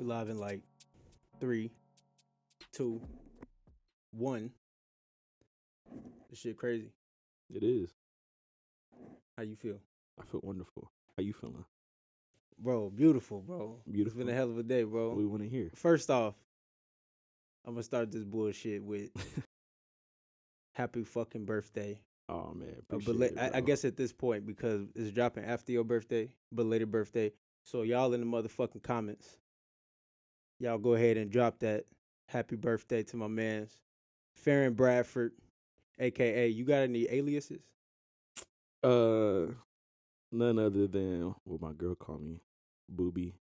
We live in like 3, 2, 1. This shit crazy. It is. How you feel? I feel wonderful. How you feeling? Bro, beautiful, bro. Beautiful. It's been a hell of a day, bro. What we want to hear? First off, I'm gonna start this bullshit with happy fucking birthday. Oh man, appreciate it, bro. I guess at this point, because it's dropping after your birthday, belated birthday. So y'all in the motherfucking comments, y'all go ahead and drop that happy birthday to my man's Farren Bradford, aka you got any aliases? None other than what my girl called me, Booby,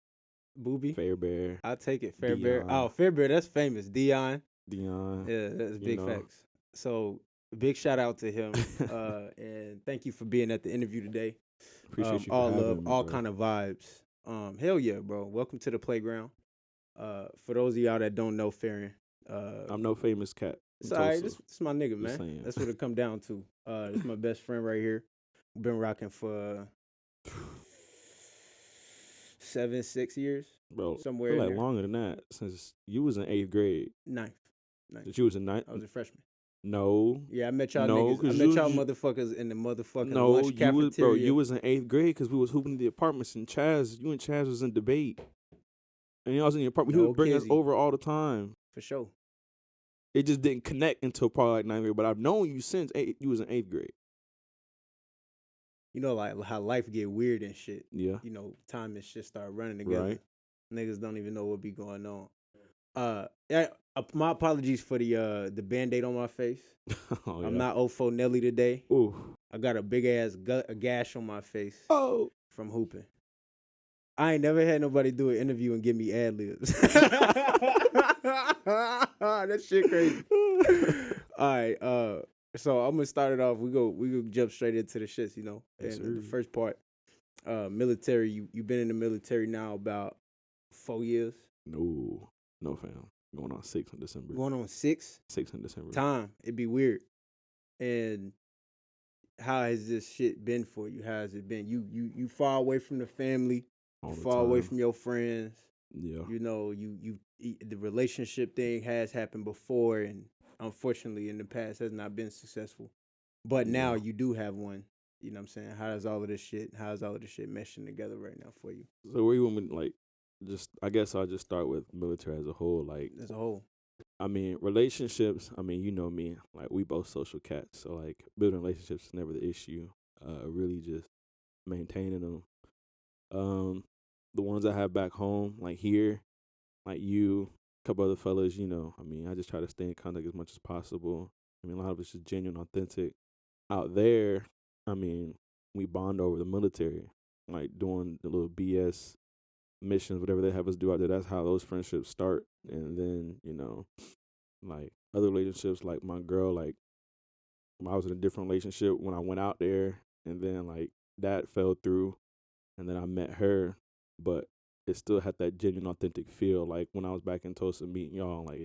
Booby? Fair Bear, I'll take it. Fair Bear. Dion. Oh, Fair Bear, that's famous. Dion. Dion. Yeah, that's big know. facts. So big shout out to him. And thank you for being at the interview today. Appreciate you for all having love, me, all bro. kind of vibes. Hell yeah, bro. Welcome to the playground. For those of y'all that don't know Farren, I'm no famous cat. it's all right. This my nigga, man. saying. That's what it come down to. This my best friend right here. Been rocking for 6 years, Bro, somewhere I feel in like there. longer than that since you was in 8th grade. Ninth. Since you was in 9th. I was a freshman. No. Yeah, I met y'all No, niggas. I 'cause met you- y'all you- motherfuckers in the motherfucking No, lunch you was cafeteria. you was in 8th grade because we was hooping in the apartments and you and Chaz was in debate. And y'all was in the apartment. He No would bring us kizzy. over all the time. For sure. It just didn't connect until probably like 9th grade. But I've known you since you was in 8th grade. You know, like how life get weird and shit. Yeah. You know, time and shit start running together. Right. Niggas don't even know what be going on. Yeah. My apologies for the Band-Aid on my face. Oh, I'm yeah. not Ofo Nelly today. Ooh. I got a big ass a gash on my face Oh. from hooping. I ain't never had nobody do an interview and give me ad libs. That shit crazy. All right, so I'm gonna start it off. We go jump straight into the shits, you know. Yes, And the sir. first part, military. You've been in the military now about 4 years. No, fam. Going on 6 in December. Going on 6. 6 in December. Time. It'd be weird. And how has this shit been for you? How has it been? You far away from the family, All the far away time. from your friends. Yeah. You know, the relationship thing has happened before, and unfortunately, in the past, has not been successful. But now Yeah. you do have one. You know what I'm saying? How's all of this shit meshing together right now for you So where you want me to, like, I guess I'll just start with military as a whole. Like, as a whole? I mean, relationships, I mean, you know me, like, we both social cats, so, like, building relationships is never the issue. Really just maintaining them. The ones I have back home, like here, like you, a couple other fellas, you know, I mean, I just try to stay in contact as much as possible. I mean, a lot of it's just genuine, authentic. Out there, I mean, we bond over the military, like doing the little BS missions, whatever they have us do out there. That's how those friendships start. And then, you know, like other relationships, like my girl, like I was in a different relationship when I went out there, and then like that fell through, and then I met her, but it still had that genuine, authentic feel. Like when I was back in Tulsa meeting y'all, like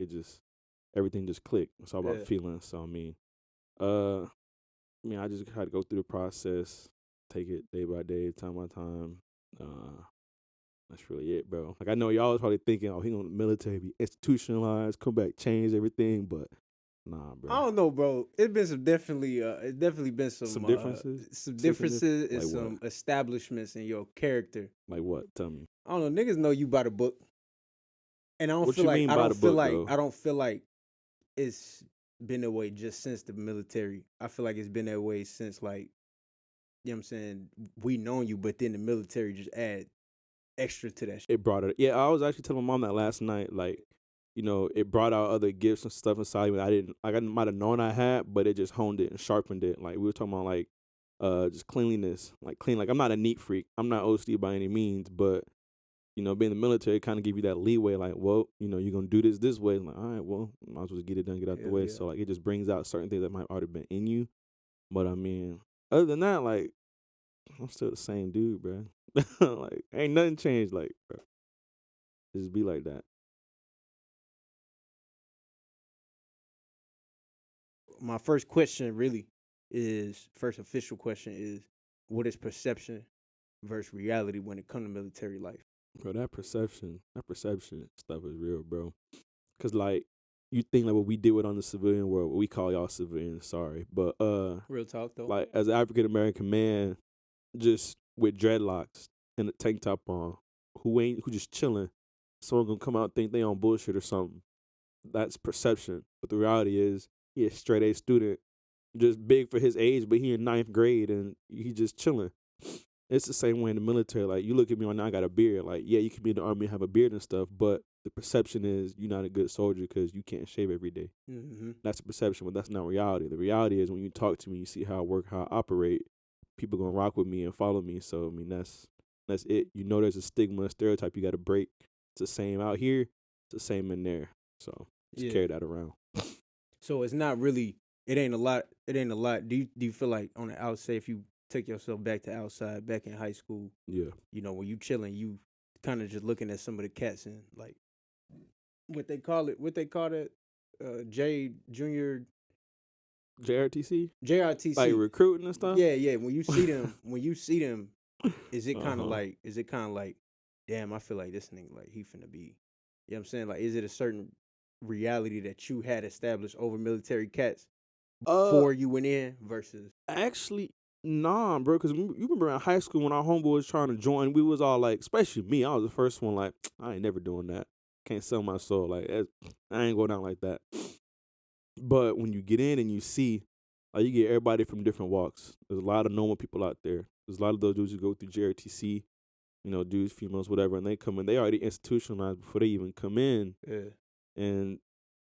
everything just clicked. It's all about feelings. So I mean, I just had to go through the process, take it day by day, time by time. That's really it, bro. Like I know y'all was probably thinking, oh, he gonna military be institutionalized, come back, change everything, but nah, bro. I don't know, bro. It's been some it's definitely been some differences, some differences and Like some establishments in your character. Like what? Tell me. I don't know. Niggas know you by the book, and I don't What feel you like mean I by don't the feel book, like though? I don't feel like it's been that way just since the military. I feel like it's been that way since, like, you know what I'm saying, we known you, but then the military just add extra to that shit. It brought it. Yeah, I was actually telling my mom that last night. Like, you know, it brought out other gifts and stuff inside me. I might have known I had, but it just honed it and sharpened it. Like we were talking about, like, just cleanliness, like clean. Like I'm not a neat freak. I'm not OCD by any means, but you know, being in the military kind of give you that leeway. Like, well, you know, you're gonna do this way. I'm like, all right, well, might as well just get it done, get out the way. Yeah. So like, it just brings out certain things that might already been in you. But I mean, other than that, like, I'm still the same dude, bro. Like, ain't nothing changed. Like, bro, just be like that. My first question really is, first official question is, what is perception versus reality when it comes to military life? Bro, that perception stuff is real, bro. Cause like you think like what we deal with on the civilian world, we call y'all civilians, sorry, but Real talk though. like as an African American man, just with dreadlocks and a tank top on, who just chilling, someone gonna come out and think they on bullshit or something. That's perception, but the reality is he a straight A student, just big for his age, but he in ninth grade and he just chilling. It's the same way in the military. Like you look at me right now, I got a beard. Like yeah, you can be in the army and have a beard and stuff, but the perception is you're not a good soldier because you can't shave every day. Mm-hmm. That's the perception, but that's not reality. The reality is when you talk to me, you see how I work, how I operate. People gonna rock with me and follow me. So I mean, that's it. You know, there's a stigma, a stereotype you got to break. It's the same out here. It's the same in there. So just Yeah. carry that around. So it's not really. It ain't a lot. It ain't a lot. Do you feel like on the outside, if you take yourself back to outside, back in high school, Yeah. when you chilling, you kind of just looking at some of the cats and like what they call it, J Junior JRTC, like JRTC. recruiting and stuff. Yeah, yeah. When you see them, is it kind of Uh-huh. like, damn, I feel like this nigga like he finna be, you know what I'm saying? Like, is it a certain reality that you had established over military cats Uh, before you went in versus? Actually, nah, bro. Cause you remember in high school when our homeboy was trying to join, we was all like, especially me. I was the first one. Like, I ain't never doing that. Can't sell my soul. Like, I ain't going down like that. But when you get in and you see, like, you get everybody from different walks. There's a lot of normal people out there. There's a lot of those dudes who go through JRTC, dudes, females, whatever, and they come in. They already institutionalized before they even come in, Yeah. and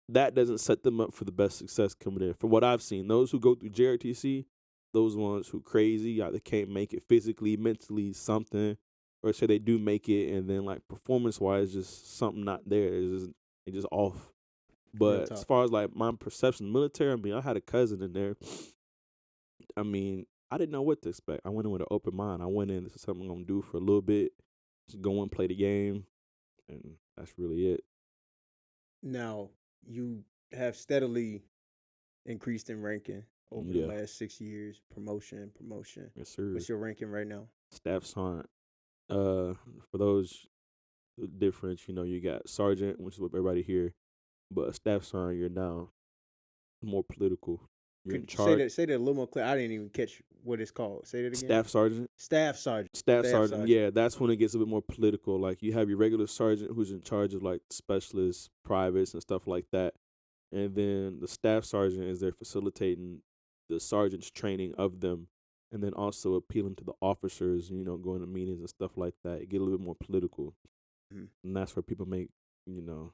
that doesn't set them up for the best success coming in. From what I've seen, those who go through JRTC, those ones who crazy, either can't make it physically, mentally, something, or say they do make it, and then like performance wise, just something not there. It's just off. Real But as talk. far as like my perception of the military, I mean, I had a cousin in there. I mean, I didn't know what to expect. I went in with an open mind. I went in, this is something I'm gonna do for a little bit, just go and play the game, and that's really it. Now you have steadily increased in ranking over the Yeah, last 6 years. Promotion. yes, sir. What's your ranking right now? Staff sergeant. For those difference, you got sergeant, which is what everybody here, but a staff sergeant, you're now more political. You're in Could charge. say that a little more clear. I didn't even catch what it's called. Say that again. Staff sergeant. Staff sergeant. Staff sergeant, yeah, that's when it gets a bit more political. Like you have your regular sergeant who's in charge of like specialists, privates, and stuff like that, and then the staff sergeant is there facilitating the sergeant's training of them, and then also appealing to the officers. Going to meetings and stuff like that. It get a little bit more political, Mhm. and that's where people make you know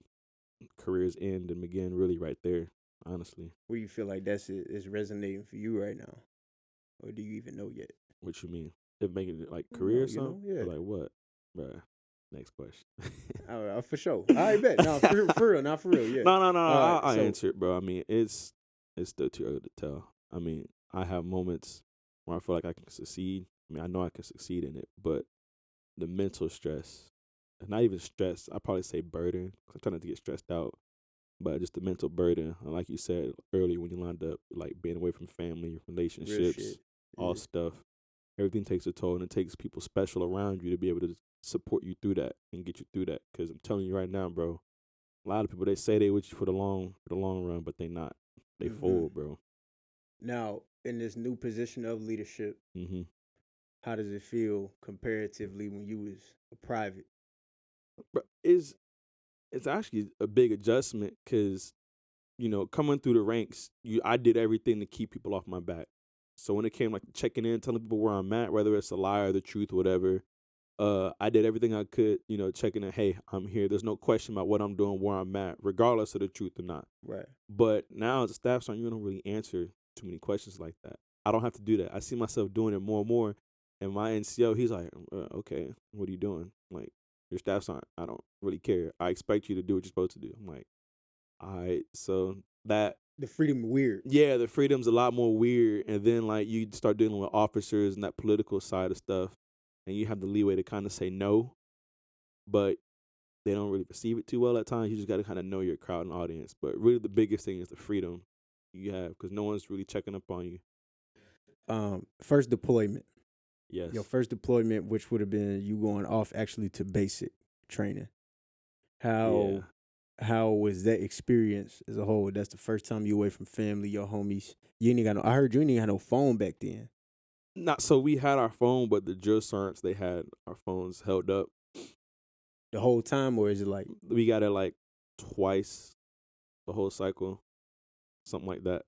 careers end and begin. Really, right there, honestly. Where you feel like that's it is resonating for you right now, or do you even know yet? What you mean? If making it like career No, or something, yeah, or like what, bruh? Next question. for sure. I bet. No, for real, not for real. Yeah. No. All right. I So answer it, bro. I mean, it's still too early to tell. I mean, I have moments where I feel like I can succeed. I mean, I know I can succeed in it, but the mental stress, not even stress. I probably say burden. 'Cause I'm trying not to get stressed out, but just the mental burden. And like you said earlier, when you lined up, like being away from family, real relationships, shit. all Yeah. stuff. Everything takes a toll, and it takes people special around you to be able to support you through that and get you through that. Because I'm telling you right now, bro, a lot of people they say they with you for the long run, but they not. They Hmm. fold, bro. Now, in this new position of leadership, Mm-hmm. how does it feel comparatively when you was a private? But it's actually a big adjustment because coming through the ranks, I did everything to keep people off my back. So when it came like checking in, telling people where I'm at, whether it's a lie or the truth, whatever, I did everything I could, checking in. Hey, I'm here. There's no question about what I'm doing, where I'm at, regardless of the truth or not. Right. But now as a staff sergeant, you don't really answer too many questions like that. I don't have to do that. I see myself doing it more and more. And my NCO, he's like, okay, what are you doing? I'm like, your staff sergeant. I don't really care. I expect you to do what you're supposed to do. I'm like, all right. So that, The freedom weird. yeah, the freedom's a lot more weird. And then like you start dealing with officers and that political side of stuff, and you have the leeway to kind of say no, but they don't really perceive it too well at times. You just got to kind of know your crowd and audience. But really, the biggest thing is the freedom you have because no one's really checking up on you. First deployment. Yes. Your first deployment, which would have been you going off actually to basic. training. Yeah. How was that experience as a whole? That's the first time you away from family, your homies. You ain't got no. I heard you ain't even had no phone back then. Not so we had our phone, but the drill sergeants they had our phones held up. The whole time, or is it like We got it like twice the whole cycle, something like that.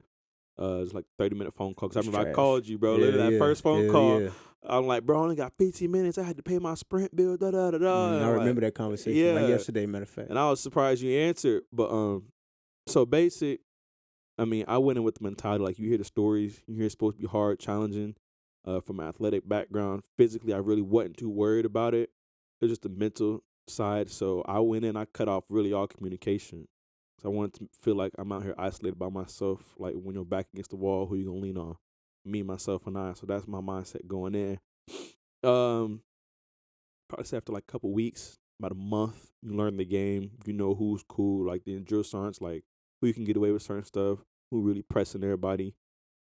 It's like 30-minute phone call. Cause I it's remember I trash? called you, bro. Yeah, Literally that yeah, first phone hell call, yeah. I'm like, bro, I only got 15 minutes. I had to pay my Sprint bill. Da da da da. And I I'm like, remember that conversation like yeah. yesterday. Matter of fact, And I was surprised you answered. But so basic. I mean, I went in with the mentality like you hear the stories. You hear it's supposed to be hard, challenging. From an athletic background, physically, I really wasn't too worried about it. It was just the mental side. So I went in. I cut off really all communication. So I wanted to feel like I'm out here isolated by myself. Like when you're back against the wall, who you gonna lean on? Me, myself, and I. So that's my mindset going in. Probably say after like a couple weeks, about a month, you learn the game. You know who's cool, like the drill sergeants, like who you can get away with certain stuff, who really pressing everybody.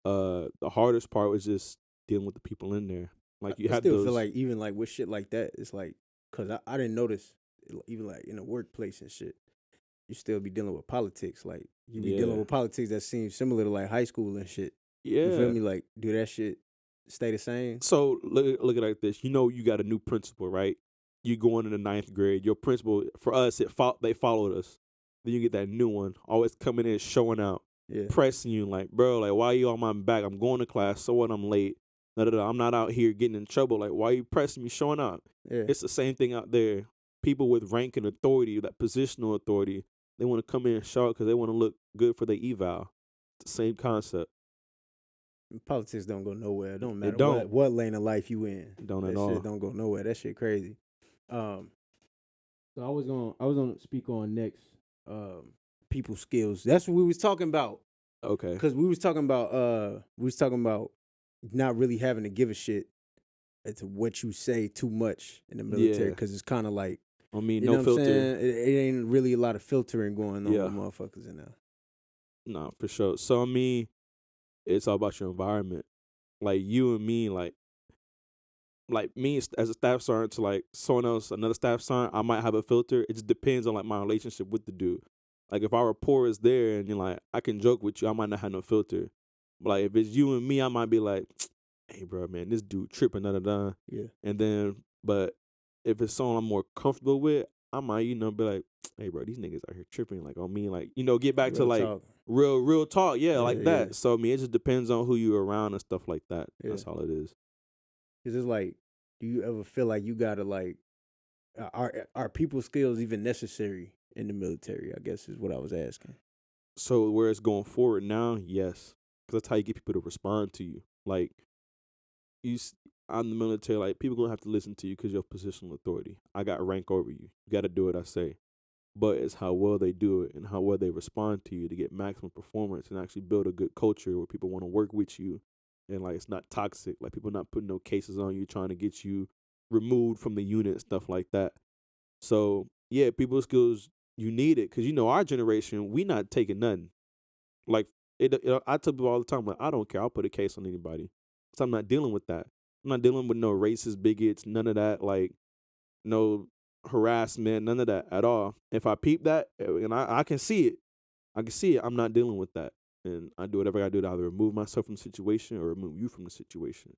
The hardest part was just dealing with the people in there. Like you I had still feel those, like even like with shit like that, it's like because I didn't notice even like in the workplace and shit. You still be dealing with politics. Like you be dealing yeah, with politics that seems similar to like high school and shit. You feel yeah. me? Like do that shit stay the same? So look at it like this. You know, you got a new principal, right? You going in the ninth grade. Your principal, for us, they followed us. Then you get that new one, always coming in, showing out, Yeah, pressing you, like, bro, like, why you on my back? I'm going to class. So what? I'm late. Da, da, da. I'm not out here getting in trouble. Like, why you pressing me, showing out? yeah. It's the same thing out there. People with rank and authority, that positional authority, they want to come in and show out because they want to look good for their eval. It's the same concept. Politics don't go nowhere. It don't It matter don't. what lane of life you in. It don't at That shit all. don't go nowhere. That shit crazy. So I was gonna speak on next. People skills. That's what we was talking about. Okay. Cause we was talking about not really having to give a shit to what you say too much in the military. Yeah. Cause it's kind of like I mean, you no know what I'm filter. saying. It ain't really a lot of filtering going on Yeah. with motherfuckers in there. No, for sure. So I mean, it's all about your environment. Like you and me, like me as a staff sergeant to like someone else, another staff sergeant, I might have a filter. It just depends on like my relationship with the dude. Like if our rapport is there and you're like, I can joke with you, I might not have no filter. But like if it's you and me, I might be like, hey bro, man, this dude tripping, da da da. Yeah, And then, but if it's someone I'm more comfortable with, I might, be like, hey bro, these niggas out here tripping, like on me, like, get back to real like talk. real talk, yeah, Yeah, like yeah, that. So I mean, it just depends on who you're around and stuff like that. yeah. That's all it is. Cause it's like, do you ever feel like you gotta like, are people skills even necessary in the military? I guess is what I was asking. So where it's going forward now, yes, because that's how you get people to respond to you. Like you, I'm the military. Like people gonna have to listen to you because you're positional authority. I got rank over you. You got to do what I say. But it's how well they do it and how well they respond to you to get maximum performance and actually build a good culture where people want to work with you and like it's not toxic. Like people not putting no cases on you trying to get you removed from the unit and stuff like that. So yeah, people skills you need it because our generation we not taking nothing. Like I tell people all the time like I don't care. I'll put a case on anybody. So I'm not dealing with that. I'm not dealing with no racist bigots. None of that. Like no harassment, none of that at all. If I peep that and I can see it, I'm not dealing with that. And I do whatever I do to either remove myself from the situation or remove you from the situation.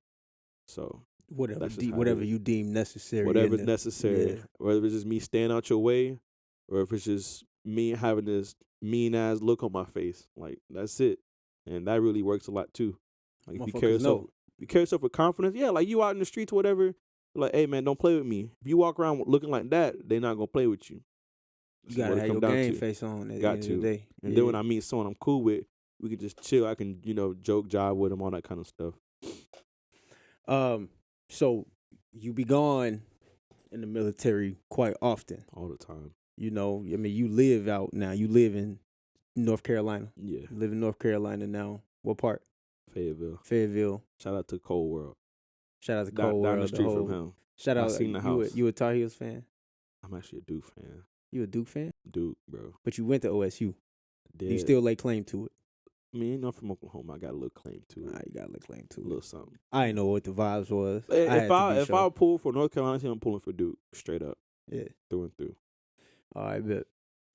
So that's just how it Whatever is. you deem necessary in Whatever's the necessary, yeah. whether it's just me staying out your way or if it's just me having this mean ass look on my face. Like that's it. And that really works a lot too. Like if you carry Motherfuckers yourself know. with confidence, yeah, like you out in the streets or whatever, like, hey man, don't play with me. If you walk around looking like that, they're not gonna play with you. You This is what gotta it have come your down game to. face on at the Got end of the to. day. And then Yeah. when I meet someone I'm cool with, we can just chill. I can, joke, jive with them, all that kind of stuff. So you be gone in the military quite often. All the time. I mean, you live out now. You live in North Carolina. Yeah. You live in North Carolina now. What part? Fayetteville. Fayetteville. Shout out to Cold World. Shout out to Down Cold the World. street from him. Shout I out. seen the house. You a Tar Heels fan? I'm actually a Duke fan. You a Duke fan? Duke, bro. But you went to OSU. Did. You still lay claim to it. I mean, I'm from Oklahoma. I got a little claim to it. You gotta lay claim to A it. little something. I didn't know what the vibes was. If I pull for North Carolina team, I'm pulling for Duke straight up. Yeah. through and through. All right, bet.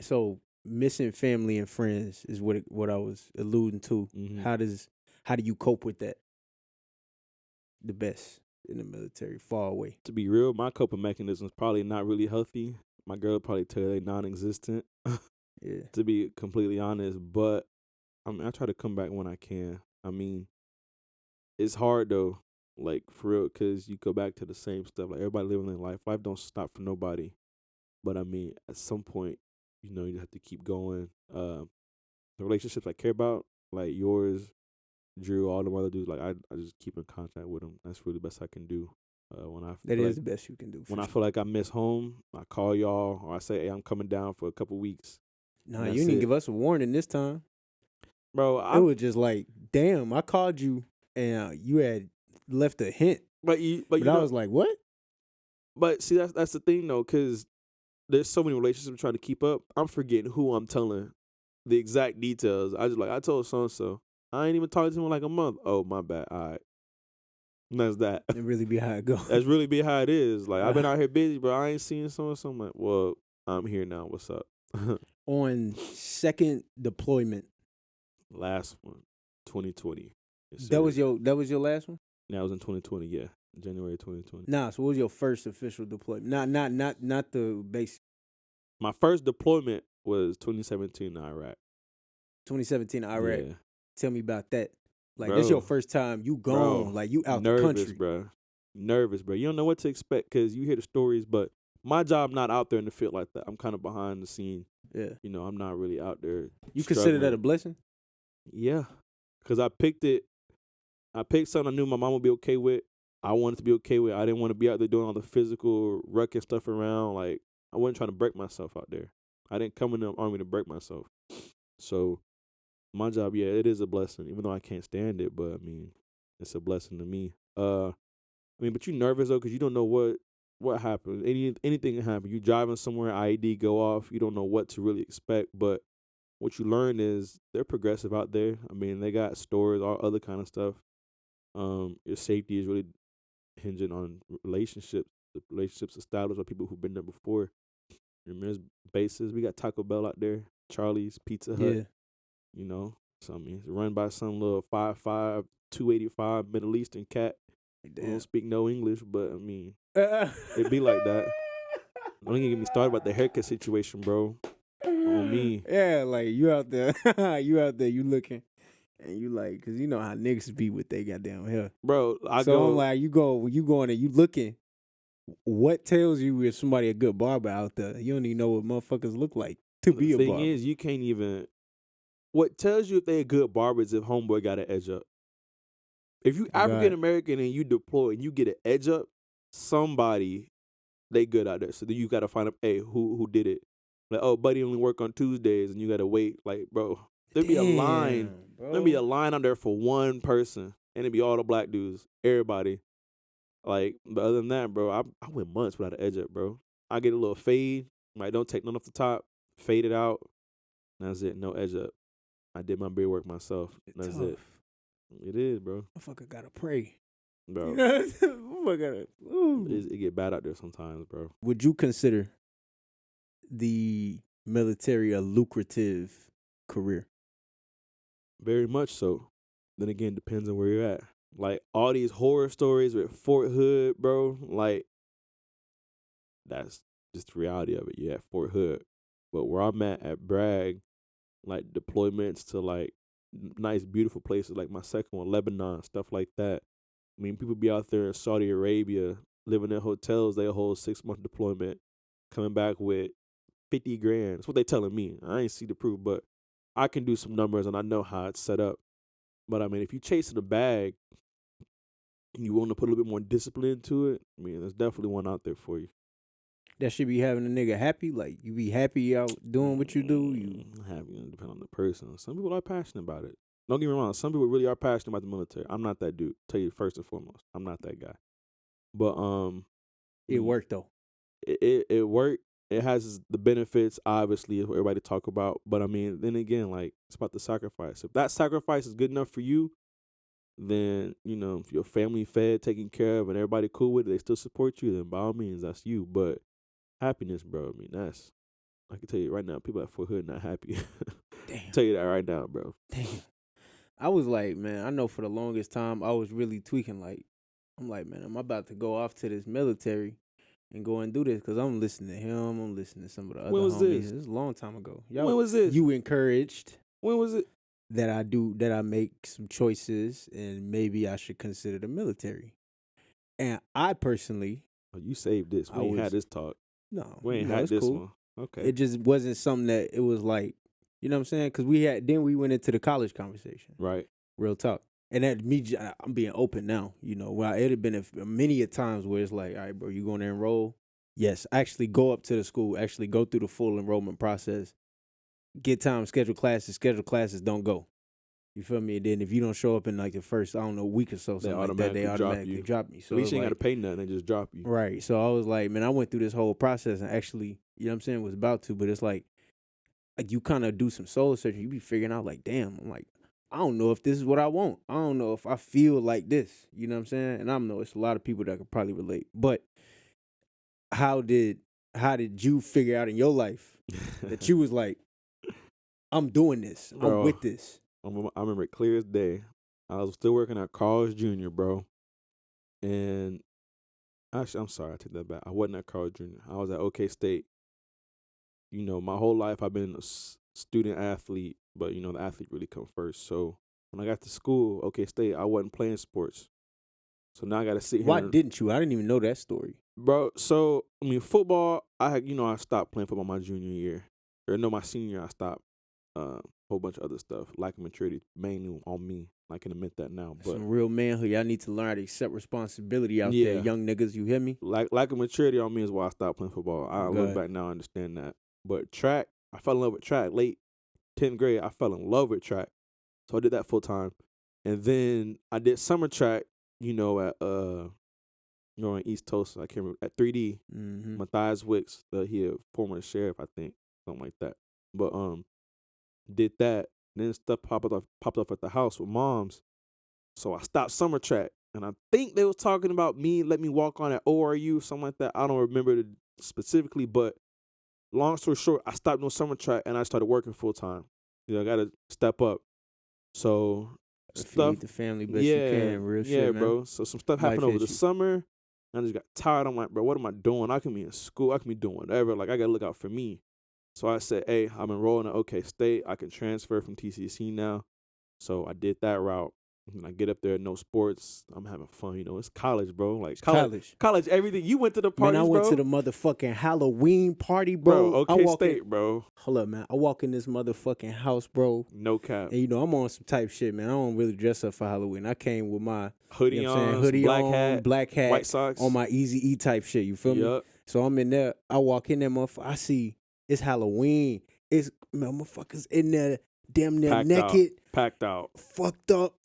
So missing family and friends is what I was alluding to. Mm-hmm. How do you cope with that? The best in the military, far away. To be real, my coping mechanism is probably not really healthy. My girl would probably tell you they non-existent. Yeah. To be completely honest, but I mean, I try to come back when I can. I mean, it's hard though, like for real, because you go back to the same stuff. Like everybody living their life. Life don't stop for nobody. But I mean, at some point, you have to keep going. The relationships I care about, like yours, Drew, all the other dudes, like I just keep in contact with them. That's really the best I can do. When I That feel is like the best you can do. when For I sure. feel like I miss home, I call y'all or I say, hey, I'm coming down for a couple weeks. Nah, And you that's didn't it, give us a warning this time. bro. It was just like, damn, I called you and you had left a hint, But you but I was like, what? but see that's the thing though, because there's so many relationships I'm trying to keep up. I'm forgetting who I'm telling the exact details. I told so and so. I ain't even talking to him in like a month. Oh my bad. All right, and that's that. It really be how it goes. That's really be how it is. Like I've been out here busy, bro. I ain't seen so and so. I'm like, well, I'm here now. What's up? On second deployment. Last one, 2020. Yes, That sir. was your last one? That was in 2020. Yeah, January 2020. Nah, so what was your first official deployment? Not the basic. My first deployment was 2017 in Iraq. 2017 Iraq. Yeah, Tell me about that. Like this your bro, first time you bro, gone, like you out the nervous, country. bro. Nervous, bro. You don't know what to expect because you hear the stories, but my job not out there in the field like that. I'm kind of behind the scene. Yeah. I'm not really out there. You consider that a struggling. blessing? Yeah, because I picked it. I picked something I knew my mom would be okay with. I wanted to be okay with. I didn't want to be out there doing all the physical wrecking stuff around. Like I wasn't trying to break myself out there. I didn't come in the army to break myself. So my job, yeah, it is a blessing, even though I can't stand it. But I mean, it's a blessing to me. But you nervous though, because you don't know what happened. Anything can happen. You driving somewhere, IED go off. You don't know what to really expect. But what you learn is they're progressive out there. I mean, they got stores, all other kind of stuff. Your safety is really hinging on relationships. The relationships established by people who've been there before. There's bases. We got Taco Bell out there, Charlie's, Pizza Hut. Yeah. So I mean, it's run by some little 5'5", 285 Middle Eastern cat who don't speak no English, but I mean, it be like that. Don't even get me started about the haircut situation, bro. On me. Yeah, like you out there, you looking, and you like, cause you know how niggas be with they goddamn hair. Bro, I'm like, you going and you looking. What tells you if somebody a good barber out there? You don't even know what motherfuckers look like to be a the thing barber. is, you can't even. What tells you if they a good barber is if homeboy got an edge up. If you African American and you deploy and you get an edge up, somebody they good out there. So then you gotta find out, hey, who did it? Like, oh, buddy only work on Tuesdays, and you gotta wait. Like, bro, there'd be a line. Bro. There'd be a line out there for one person, and it'd be all the black dudes, everybody. Like, but other than that, bro, I went months without an edge up, bro. I get a little fade. Like, don't take none off the top. Fade it out. That's it. No edge up. I did my beard work myself. That's tough. it. It is, bro. Motherfucker gotta pray. Bro, it get bad out there sometimes, bro. Would you consider the military a lucrative career? Very much so. Then again, depends on where you're at. Like all these horror stories with Fort Hood, bro. Like that's just the reality of it. Yeah, at Fort Hood. But where I'm at Bragg, like deployments to like nice, beautiful places, like my second one, Lebanon, stuff like that. I mean, people be out there in Saudi Arabia living in hotels. They a whole 6-month deployment, coming back with 50 grand. That's what they telling me. I ain't see the proof, but I can do some numbers and I know how it's set up. But I mean, if you chasing a bag and you want to put a little bit more discipline into it, I mean, there's definitely one out there for you. That should be having a nigga happy. Like you be happy out doing what you do. You happy, depend on the person. Some people are passionate about it. Don't get me wrong. Some people really are passionate about the military. I'm not that dude. Tell you first and foremost, I'm not that guy. But it worked though. It worked. It has the benefits, obviously, what everybody talk about. But I mean, then again, like it's about the sacrifice. If that sacrifice is good enough for you, then if your family fed, taken care of, and everybody cool with it, they still support you. Then by all means, that's you. But happiness, bro. I mean, I can tell you right now, people at Fort Hood not happy. Damn. Tell you that right now, bro. Damn. I was like, man, I know for the longest time I was really tweaking. Like, I'm like, man, I'm about to go off to this military and go and do this because I'm listening to him. I'm listening to some of the other When was homies. this? This was a long time ago. When was this? You encouraged When was it? that I make some choices and maybe I should consider the military. And I personally, Oh, you saved this. We I ain't had was this talk. no, We ain't no, had it's this cool. one. Okay. It just wasn't something that it was like, you know what I'm saying? Because we went into the college conversation, Right. real talk. And that I'm being open now, you know. Well, it had been many a times where it's like, all right, bro, you going to enroll? Yes, actually go up to the school, actually go through the full enrollment process, get time, schedule classes, don't go. You feel me? And then if you don't show up in like the first, I don't know, week or so, something like that, they automatically drop me. So at least you ain't like, got to pay nothing. They just drop you. right. So I was like, man, I went through this whole process and actually, you know what I'm saying, was about to, but it's like you kind of do some soul searching. You be figuring out like, damn, I'm like, I don't know if this is what I want. I don't know if I feel like this. You know what I'm saying? And I know it's a lot of people that could probably relate. But how did you figure out in your life that you was like, I'm doing this. Bro, I'm with this. I remember it clear as day. I was still working at Carl's Jr., bro. And actually, I'm sorry, I take that back. I wasn't at Carl's Jr. I was at OK State. You know, my whole life I've been a student athlete, but, you know, the athlete really come first. So when I got to school, OK State, I wasn't playing sports. So now I got to sit here. Why didn't you? I didn't even know that story. Bro, so, I mean, football, I stopped playing football my junior year. Or no, my senior year, I stopped. Whole bunch of other stuff, lack of maturity, mainly on me. I can admit that now. But some real manhood. Y'all need to learn how to accept responsibility out there, young niggas. You hear me? Lack of maturity on me is why I stopped playing football. I look back now, I understand that. But track, I fell in love with track. Late 10th grade, I fell in love with track. So I did that full time. And then I did summer track, you know, at in East Tulsa. I can't remember, at 3D. Mm-hmm. Matthias Wicks, he a former sheriff, I think, something like that. But did that. Then stuff popped up at the house with moms. So I stopped summer track. And I think they was talking about me, let me walk on at ORU, something like that. I don't remember specifically, but long story short, I stopped doing summer track and I started working full time. You know, I got to step up. So feed the family best you can, real shit, man. Bro. So some stuff happened over the summer. I just got tired. I'm like, bro, what am I doing? I can be in school. I can be doing whatever. Like, I got to look out for me. So I said, hey, I'm enrolling at OK State. I can transfer from TCC now. So I did that route. And I get up there, no sports. I'm having fun, you know. It's college, bro. Like college, everything. You went to the parties, man, I went to the motherfucking Halloween party, bro. OK State, bro. Hold up, man. I walk in this motherfucking house, bro. No cap. And you know, I'm on some type shit, man. I don't really dress up for Halloween. I came with my hoodie on, black hat, white socks, on my Easy E type shit. You feel me? So I'm in there. I walk in there, motherfucker. I see it's Halloween. It's motherfuckers in there, damn near naked, packed out, fucked up.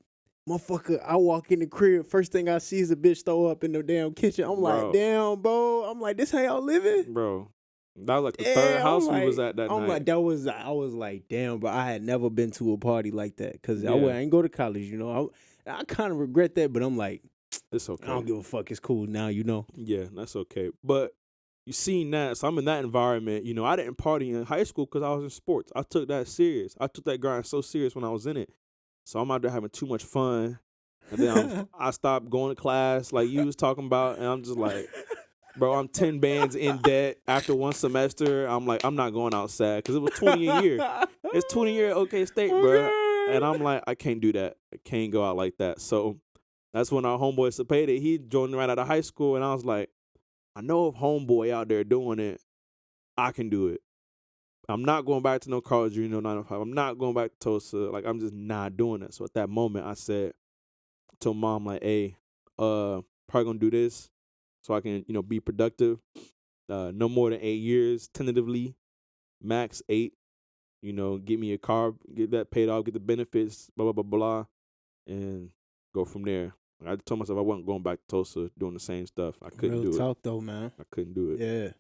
Motherfucker, I walk in the crib. First thing I see is a bitch throw up in the damn kitchen. I'm like, damn, bro. I'm like, this how y'all living? Bro. That was like the third house we was at that night. Like, I was like, damn, bro. I had never been to a party like that. Because I ain't go to college, you know. I kind of regret that, but I'm like, it's okay. I don't give a fuck. It's cool now, you know. Yeah, that's okay. But you seen that. So I'm in that environment. You know, I didn't party in high school because I was in sports. I took that serious. I took that grind so serious when I was in it. So I'm out there having too much fun. And then I stopped going to class like you was talking about. And I'm just like, bro, I'm 10 bands in debt after one semester. I'm like, I'm not going outside because it was 20 a year. It's 20 a year at OK State, bro. And I'm like, I can't do that. I can't go out like that. So that's when our homeboy Cepeda, he joined right out of high school. And I was like, I know if homeboy out there doing it, I can do it. I'm not going back to no Carl's Jr., no 905. I'm not going back to Tulsa. Like, I'm just not doing that. So at that moment, I said to mom, like, hey, probably going to do this so I can, you know, be productive. No more than 8 years, tentatively, max 8. You know, get me a car, get that paid off, get the benefits, blah, blah, blah, blah, and go from there. I told myself I wasn't going back to Tulsa doing the same stuff. I couldn't do it. Real talk, though, man. I couldn't do it. Yeah.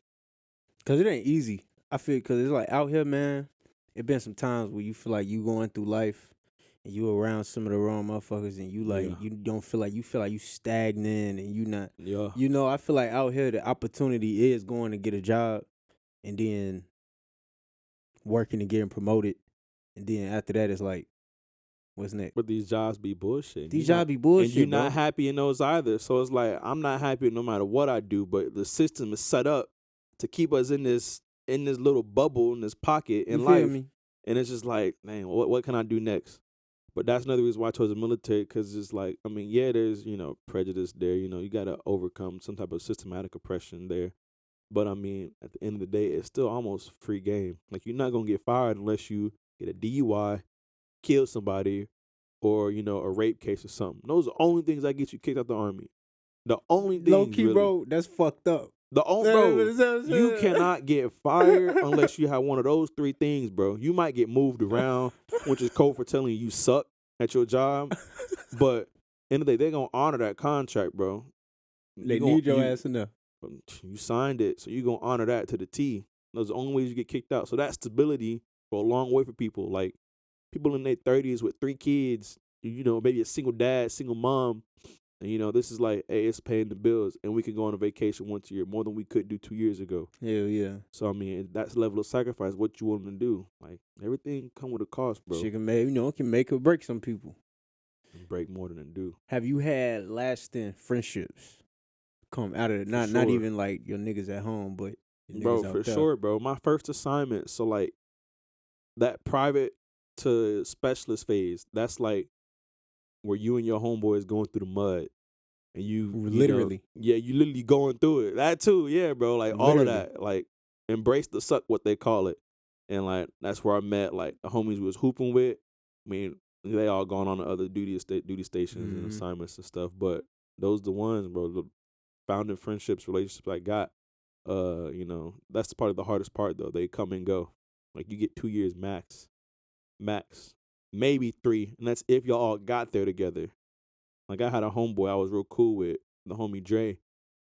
Because it ain't easy. I feel, because it's like out here, man, it been some times where you feel like you going through life You around some of the wrong motherfuckers, and you like Yeah. you don't feel like you stagnant, and you not. Yeah. I feel like out here the opportunity is going to get a job, and then working and getting promoted, and then after that it's like, what's next? But these jobs be bullshit. These jobs be bullshit, and you're bro. not happy in those either. So it's like I'm not happy no matter what I do, but the system is set up to keep us in this little bubble, in this pocket in You feel life. me? And it's just like, man, what can I do next? But that's another reason why I chose the military, because it's like, I mean, yeah, there's, prejudice there. You got to overcome some type of systematic oppression there. But I mean, at the end of the day, it's still almost free game. Like, you're not going to get fired unless you get a DUI, kill somebody, or, a rape case or something. Those are the only things that get you kicked out the Army. The only Low things, key, really. bro, that's fucked up. Bro, you cannot get fired unless you have one of those three things, bro. You might get moved around, which is code for telling you suck at your job. But end of the day, they're gonna honor that contract, bro. They need your ass enough. You signed it, so you're gonna honor that to the T. Those are the only ways you get kicked out. So that stability go a long way for people. Like people in their 30s with 3 kids, maybe a single dad, single mom. And, this is like, hey, it's paying the bills, and we can go on a vacation once a year, more than we could do 2 years ago. Hell yeah. So, I mean, that's the level of sacrifice, what you willing to do. Like, everything come with a cost, bro. Shit can make or break some people. Break more than it do. Have you had lasting friendships come out of it? Not even like your niggas at home, but your niggas bro, out for there. sure, bro. My first assignment, so like that private to specialist phase, that's like where you and your homeboys going through the mud. And you literally. you literally going through it. That too, yeah, bro. Like all of that. Like embrace the suck, what they call it. And like that's where I met like the homies we was hooping with. I mean, they all gone on to other duty stations and assignments and stuff. But those the ones, bro, the founding friendships, relationships I got. That's the part of the hardest part though. They come and go. Like you get 2 years max. Maybe 3. And that's if y'all all got there together. Like I had a homeboy I was real cool with, the homie Dre.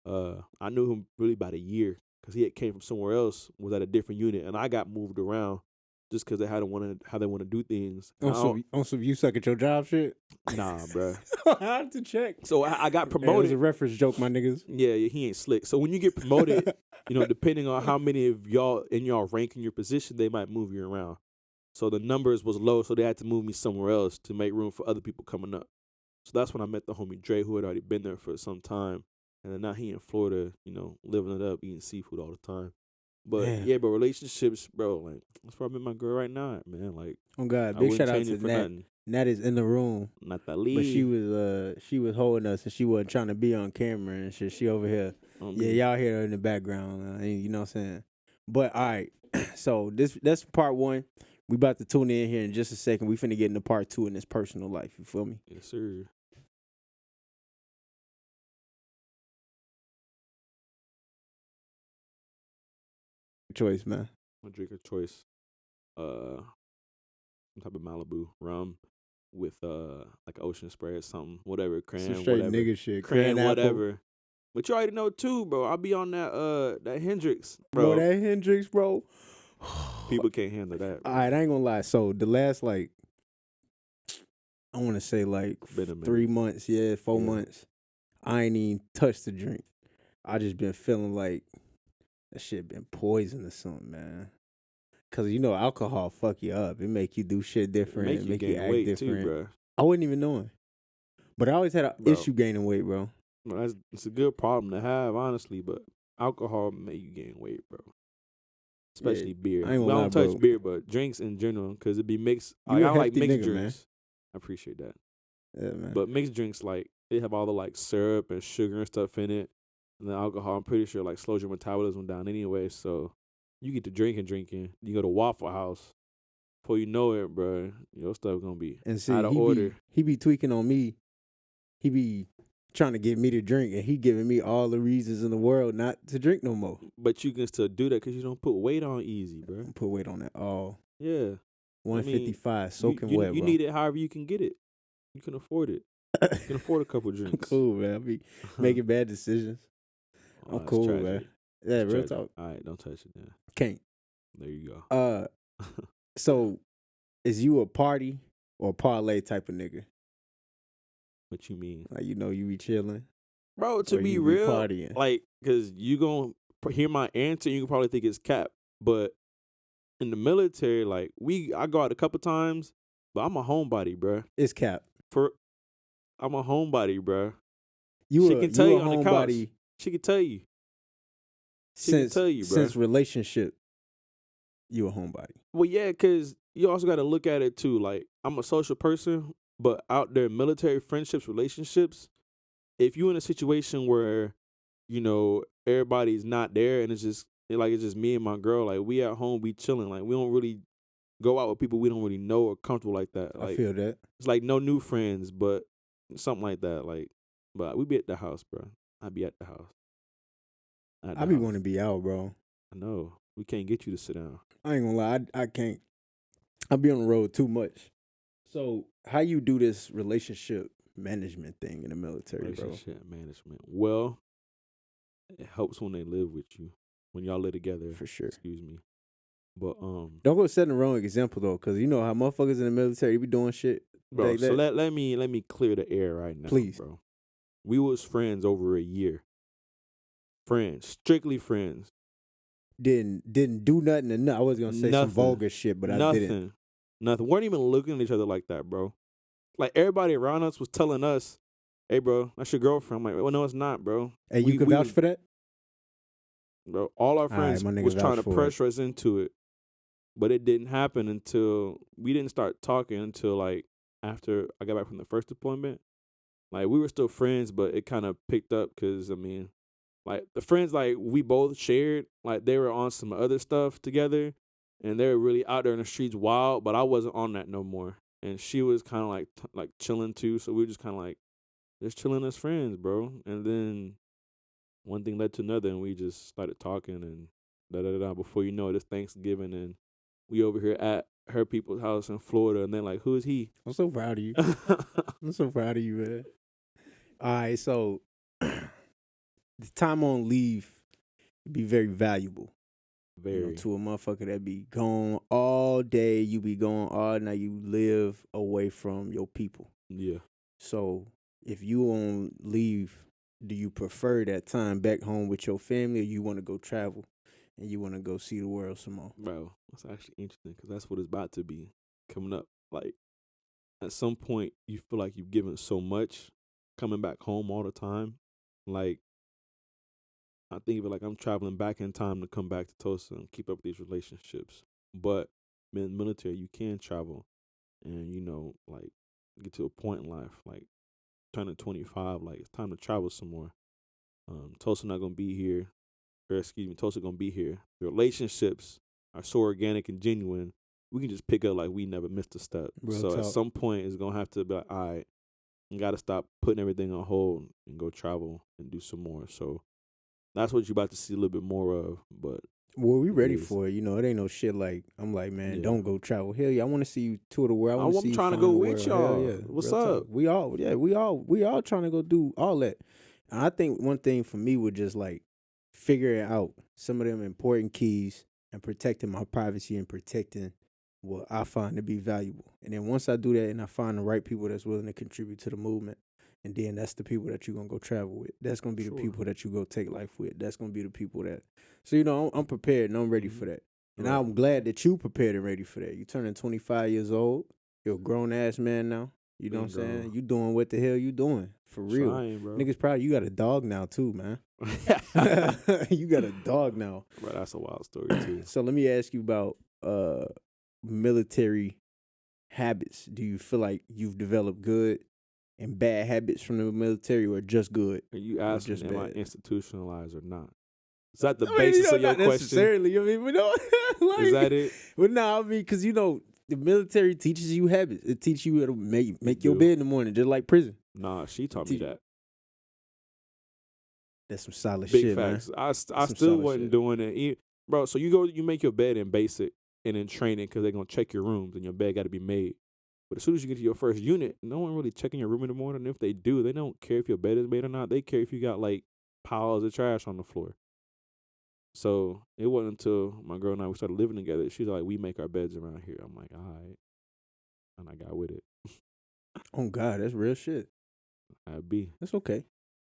I knew him really about a year because he had came from somewhere else, was at a different unit, and I got moved around just because they how they want to do things. On some you suck at your job shit? Nah, bro. I have to check. So I got promoted. It was a reference joke, my niggas. Yeah, he ain't slick. So when you get promoted, depending on how many of y'all in y'all rank in your position, they might move you around. So the numbers was low, so they had to move me somewhere else to make room for other people coming up. So that's when I met the homie Dre, who had already been there for some time. And then now he in Florida, living it up, eating seafood all the time. But yeah, bro, relationships, bro, like that's where I met my girl right now, man. Like, oh God, big shout out to Nat. Nat is in the room. Not that lead. But she was holding us, and she wasn't trying to be on camera and shit. She over here. Y'all hear her in the background. You know what I'm saying? But all right, so that's part 1. We about to tune in here in just a second. We finna get into part 2 in this personal life. You feel me? Yes, sir. Choice, man. My drink of choice, some type of Malibu rum with like ocean spray or something, whatever, cran, some straight whatever, nigga shit, cran, whatever. But you already know too, bro. I'll be on that Hendrix, bro. That Hendrix, bro. People can't handle that, bro. All right, I ain't gonna lie. So the last I want to say 3 months, 4 months, I ain't even touched the drink. I just been feeling like that shit been poison or something, man. Cause alcohol fuck you up. It make you do shit different. It make you act different. Too, bro. I wasn't even knowing, but I always had an issue gaining weight, bro. It's a good problem to have, honestly. But alcohol make you gain weight, bro. Especially beer. I don't touch beer, but drinks in general, because it be mixed. I like mixed drinks. Man. I appreciate that. Yeah, man. But mixed drinks, like they have all the syrup and sugar and stuff in it, and the alcohol, I'm pretty sure slows your metabolism down anyway. So you get to drinking. You go to Waffle House. Before you know it, bro, your stuff gonna be out of order. He be tweaking on me. He be trying to get me to drink, and he giving me all the reasons in the world not to drink no more. But you can still do that because you don't put weight on easy, bro. Don't put weight on that all. Yeah. 155, soaking wet, bro. You need it however you can get it. You can afford it. You can afford a couple drinks. I'm cool, man. I be making bad decisions. I'm cool, man. Yeah, real talk. All right, don't touch it, man. Can't. There you go. So, is you a party or parlay type of nigga? What you mean? Like, you be chilling Bro, to or be you be real, partying? like, because you going to hear my answer, you can probably think it's cap. But in the military, like, I go out a couple times, but I'm a homebody, bro. It's cap. I'm a homebody, bro. You She a can tell you a you on the couch. homebody She can tell you. She can since tell you, bro. since relationship. You a homebody. Well, yeah, because you also got to look at it, too. Like, I'm a social person, but out there, military friendships, relationships, if you in a situation where, everybody's not there and it's just me and my girl, like, we at home, we chilling. Like, we don't really go out with people we don't really know or comfortable like that. I Like, feel that. it's like no new friends, but something like that. Like, but we be at the house, bro. I be at the house. I be want to be out, bro. I know. We can't get you to sit down. I ain't gonna lie. I can't. I be on the road too much. So how you do this relationship management thing in the military, bro? Relationship management. Well, it helps when they live with you. When y'all live together. For sure. Excuse me. But don't go setting the wrong example though, because you know how motherfuckers in the military be doing shit. Bro, like so that. let me clear the air right now, please, bro. We was friends over a year. Friends, strictly friends. Didn't do nothing. I was gonna say some vulgar shit, but I didn't. Nothing. Weren't even looking at each other like that, bro. Like everybody around us was telling us, "Hey, bro, that's your girlfriend." I'm like, "Well, no, it's not, bro." Hey, you can vouch for that, bro. All our friends was trying to pressure us into it, but it didn't happen until we didn't start talking until like after I got back from the first deployment. Like we were still friends, but it kind of picked up because like the friends like we both shared, like they were on some other stuff together, and they were really out there in the streets wild. But I wasn't on that no more, and she was kind of like chilling too. So we were just kind of like just chilling as friends, bro. And then one thing led to another, and we just started talking and da da da. Before you know it, it's Thanksgiving, and we over here at her people's house in Florida, and they're like, "Who is he?" I'm so proud of you. I'm so proud of you, man. All right, so the time on leave be very valuable. Very. To a motherfucker that be gone all day, you be gone all night, you live away from your people. Yeah. So if you on leave, do you prefer that time back home with your family, or you want to go travel and you want to go see the world some more? Bro, that's actually interesting because that's what it's about to be coming up. Like at some point, you feel like you've given so much coming back home all the time. Like I think of it like I'm traveling back in time to come back to Tulsa and keep up these relationships. But in the military, you can travel and, like get to a point in life, like turning 25, like it's time to travel some more. Tulsa not going to be here, Tulsa going to be here. The relationships are so organic and genuine, we can just pick up like we never missed a step. Real so talk. At some point, it's going to have to be like, all right, you got to stop putting everything on hold and go travel and do some more. So that's what you're about to see a little bit more of. But well, we ready for it. It ain't no shit like I'm like, man, don't go travel. Hell yeah, I want to see you tour the world. I'm trying to go with y'all. Hell yeah. What's Real up? Talk. We all trying to go do all that. And I think one thing for me would just like figuring out some of them important keys and protecting my privacy and protecting what I find to be valuable. And then once I do that and I find the right people that's willing to contribute to the movement, and then that's the people that you're going to go travel with. That's going to be the people that you go take life with. That's going to be the people that... So, I'm prepared and I'm ready for that. And I'm glad that you prepared and ready for that. You turning 25 years old. You're a grown-ass man now. You know what I'm saying? You doing what the hell you doing. For real. Trying, bro. Niggas proud. You got a dog now, too, man. You got a dog now. Bro, that's a wild story, too. So let me ask you about military habits. Do you feel like you've developed good and bad habits from the military, or just good? Are you asking, just am I bad? Institutionalized or not? Is that the basis of your question? Necessarily. Is that it? But no, because the military teaches you habits. It teaches you how to make your bed in the morning, just like prison. Nah, she taught me that. That's some solid Big shit, facts. man. I still wasn't doing it, bro. So you make your bed in basic and in training because they're gonna check your rooms and your bed got to be made. But as soon as you get to your first unit, no one really checking your room in the morning. And if they do, they don't care if your bed is made or not. They care if you got like piles of trash on the floor. So it wasn't until my girl and I started living together. She's like, we make our beds around here. I'm like, all right. And I got with it. Oh God, that's real shit. I'd be That's okay.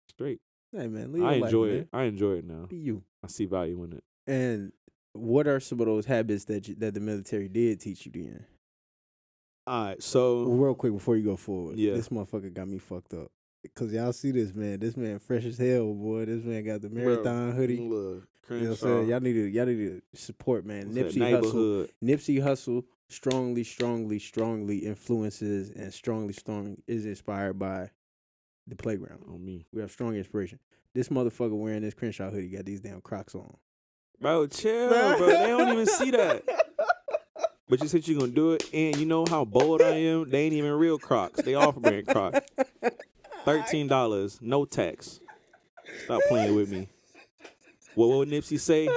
straight. Hey man, live I your life, enjoy man. it. I enjoy it now. Be you. I see value in it. And what are some of those habits that the military did teach you then? All right, so Real quick before you go forward, yeah. this motherfucker got me fucked up. Cause y'all see this man. This man fresh as hell, boy. This man got the marathon hoodie. Look, You know what I'm Crenshaw, saying? Y'all need to support, man. what's that, Nipsey Hussle. neighborhood. Nipsey Hussle strongly influences and strong is inspired by the playground. On me. We have strong inspiration. This motherfucker wearing this Crenshaw hoodie got these damn Crocs on. Bro, chill, bro. They don't even see that. But you said you're going to do it, and you know how bold I am? They ain't even real Crocs. They offer brand Crocs. $13, no tax. Stop playing with me. What would Nipsey say?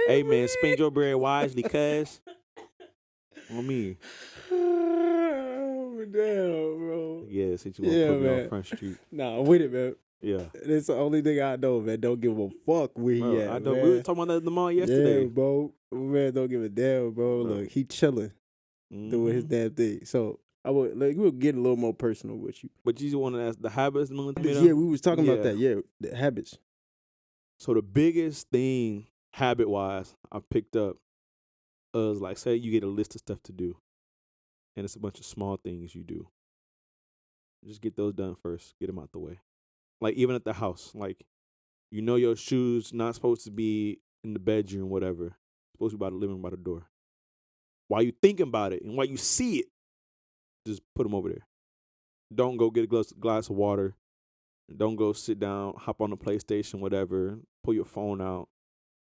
Hey, man, spend your bread wisely, cuz. On me. Oh, damn, bro. Yeah, since you want to put me on Front Street. Nah, I'm with it, man. Yeah. That's the only thing I know, man. Don't give a fuck where he at, I don't. man. We were talking about that at the mall yesterday. Yeah, bro. Man, don't give a damn, bro. Look, he chilling, doing his damn thing. So we'll get a little more personal with you. But you just want to ask the habits, Yeah, we was talking about that. Yeah, the habits. So the biggest thing, habit-wise, I picked up is like, say you get a list of stuff to do, and it's a bunch of small things you do. Just get those done first. Get them out the way. Like even at the house, like you know your shoes not supposed to be in the bedroom, whatever. Supposed to be by the living room, by the door. While you thinking about it and while you see it, just put them over there. Don't go get a glass of water. Don't go sit down, hop on the PlayStation, whatever. Pull your phone out,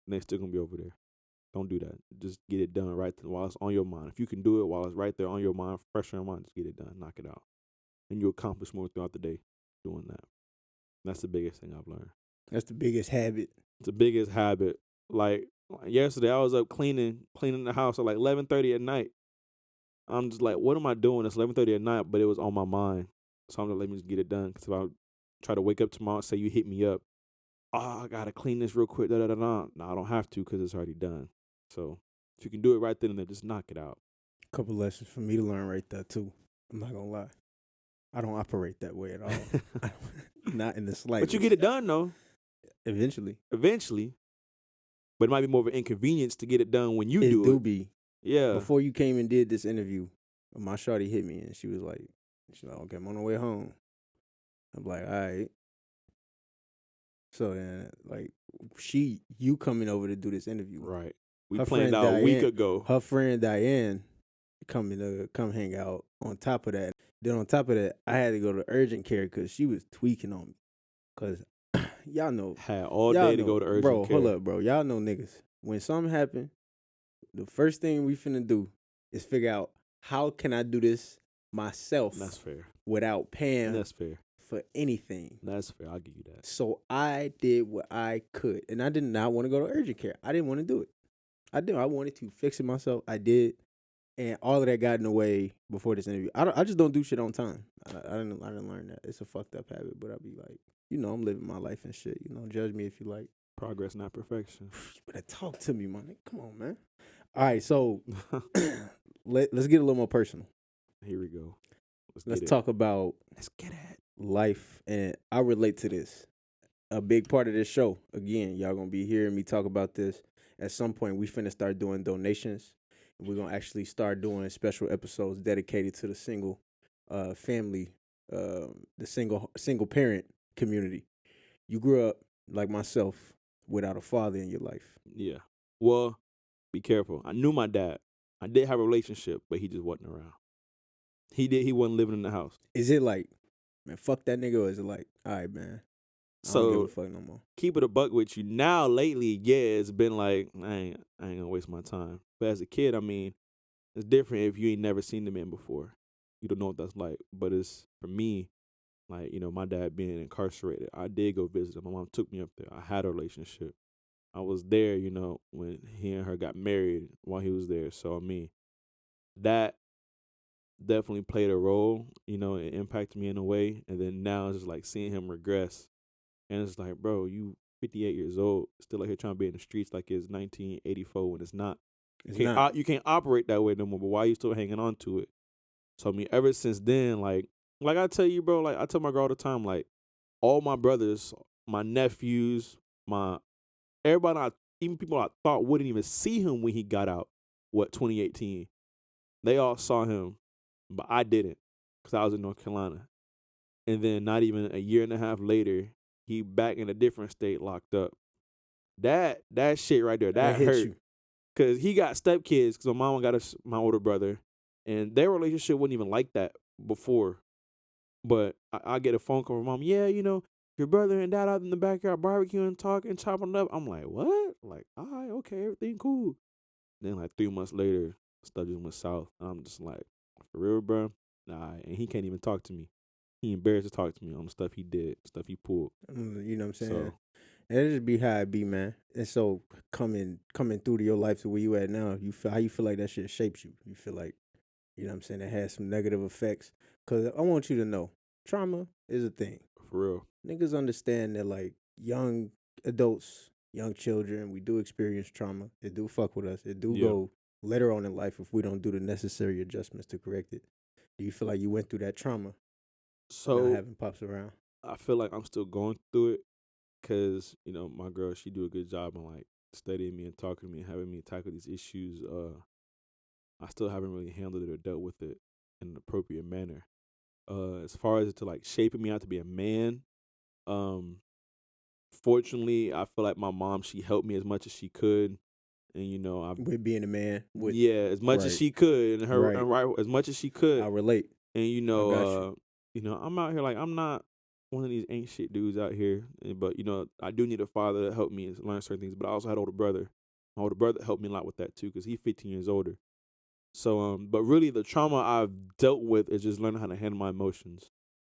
and they're still gonna be over there. Don't do that. Just get it done right while it's on your mind. If you can do it while it's right there on your mind, fresh on your mind, just get it done. Knock it out. And you'll accomplish more throughout the day doing that. That's the biggest thing I've learned. That's the biggest habit. It's the biggest habit. Like yesterday, I was up cleaning the house at like 11:30 at night. I'm just like, what am I doing? It's 11:30 at night, but it was on my mind. So I'm gonna let me just get it done. Because if I try to wake up tomorrow and say you hit me up, I gotta clean this real quick. No, I don't have to because it's already done. So if you can do it right then and there, just knock it out. A couple lessons for me to learn right there too. I'm not gonna lie. I don't operate that way at all. Not in the slightest. But you get it done though. Eventually. But it might be more of an inconvenience to get it done when you do it. It do be. Yeah. Before you came and did this interview, my shawty hit me and she was like, okay, I'm on the way home. I'm like, all right. So then, like, you coming over to do this interview. Right. We planned out a week ago. Her friend Diane coming to come hang out on top of that. Then on top of that, I had to go to urgent care because she was tweaking on me. Because y'all know. Had all day to go to urgent care. Bro, hold up, bro. Y'all know niggas. When something happen, the first thing we finna do is figure out how can I do this myself. That's fair. Without paying. That's fair. For anything. That's fair. I'll give you that. So I did what I could. And I did not want to go to urgent care. I didn't want to do it. I wanted to fix it myself. I did. And all of that got in the way before this interview. I just don't do shit on time. I didn't learn that. It's a fucked up habit, but I'll be like, I'm living my life and shit. Judge me if you like. Progress, not perfection. You better talk to me, man. Come on, man. All right, so let's get a little more personal. Here we go. Let's talk about life, and I relate to this. A big part of this show, again, y'all gonna be hearing me talk about this. At some point, we finna start doing donations. We're gonna actually start doing special episodes dedicated to the single family, the single parent community. You grew up like myself without a father in your life. Yeah. Well, be careful. I knew my dad. I did have a relationship, but he just wasn't around. He wasn't living in the house. Is it like, man, fuck that nigga, or is it like, all right, man, I don't give a fuck no more? Keep it a buck with you. Now, lately, yeah, it's been like, I ain't gonna waste my time. But as a kid, I mean, it's different if you ain't never seen the man before. You don't know what that's like. But it's, for me, like, my dad being incarcerated, I did go visit him. My mom took me up there. I had a relationship. I was there, when he and her got married while he was there. So, I mean, that definitely played a role, it impacted me in a way. And then now it's just like seeing him regress. And it's like, bro, you 58 years old, still out here trying to be in the streets like it's 1984 when it's not. You can't operate that way no more, but why are you still hanging on to it? So, I mean, ever since then, like, Like I tell you, bro, like I tell my girl all the time, like all my brothers, my nephews, my everybody, even people I thought wouldn't even see him when he got out. 2018? They all saw him, but I didn't because I was in North Carolina. And then not even a year and a half later, he back in a different state, locked up. That shit right there, That that hit hurt. you. Cause he got stepkids. Cause my mama got my older brother, and their relationship wasn't even like that before. But I get a phone call from mom. Yeah, your brother and dad out in the backyard barbecuing, talking, chopping up. I'm like, what? Like, all right, okay, everything cool. Then like 3 months later, stuff just went south. And I'm just like, for real, bro? Nah, and he can't even talk to me. He embarrassed to talk to me on the stuff he did, stuff he pulled. You know what I'm saying? So And it just be how it be, man. And so coming through to your life to where you at now, how you feel like that shit shapes you. You feel like, you know what I'm saying, it has some negative effects. Cause I want you to know, trauma is a thing. for real, Niggas understand that like young adults, young children, we do experience trauma. It do fuck with us. It do yeah. go later on in life if we don't do the necessary adjustments to correct it. Do you feel like you went through that trauma not So having pops around? I feel like I'm still going through it, cause my girl, she do a good job on like studying me and talking to me and having me tackle these issues. I still haven't really handled it or dealt with it in an appropriate manner. As far as to like shaping me out to be a man, um, fortunately, I feel like my mom, she helped me as much as she could, and I With being a man, with yeah, as much as right, she could, and her right. and right as much as she could, I relate. and I got you. I'm out here like I'm not one of these ain't shit dudes out here, but I do need a father to help me learn certain things. But I also had an older brother. My older brother helped me a lot with that too, because he's 15 years older. So but really the trauma I've dealt with is just learning how to handle my emotions.